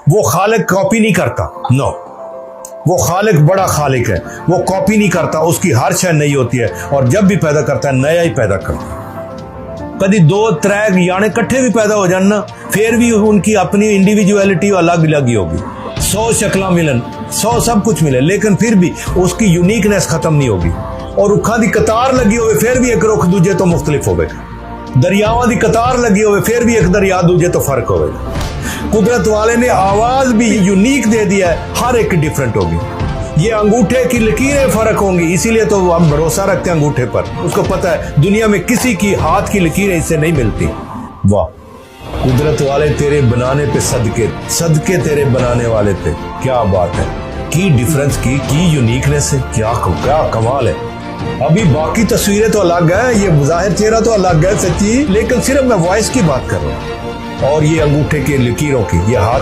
वो खालिक कॉपी नहीं करता, नो, वो खालिक बड़ा खालिक है, वो कॉपी नहीं करता, उसकी हर शय नई होती है और जब भी पैदा करता है नया ही पैदा करता है। कभी 2-3 याने इकट्ठे भी पैदा हो जान ना, फिर भी उनकी अपनी इंडिविजुअलिटी अलग अलग ही होगी। 100 शक्लां मिलन, 100 सब कुछ मिले, लेकिन फिर भी उसकी यूनिकनेस खत्म नहीं होगी। और रुखा दी कतार लगी होवे फिर भी एक रुख दूजे तो मुख्तलिफ होवेगा, दरियावां दी कतार लगी होवे फिर भी एक दरिया दूजे तो फर्क होवेगा। कुदरत वाले ने आवाज भी यूनिक दे दिया है, हर एक डिफरेंट होगी। ये अंगूठे की लकीरें फर्क होंगी, इसीलिए तो हम भरोसा रखते हैं अंगूठे पर। उसको पता है दुनिया में किसी की हाथ की लकीरें इससे नहीं मिलती। वाह कुदरत वाले तेरे बनाने पे सदके, सदके तेरे बनाने वाले पे, क्या बात है, की डिफरेंस की यूनिकनेस है, क्या कमाल है। अभी बाकी तस्वीरें तो अलग है, ये ज़ाहिर चेहरा तो अलग है सच्ची, लेकिन सिर्फ मैं वॉइस की बात कर रहा हूँ और ये अंगूठे के लकीरों की, ये हाथ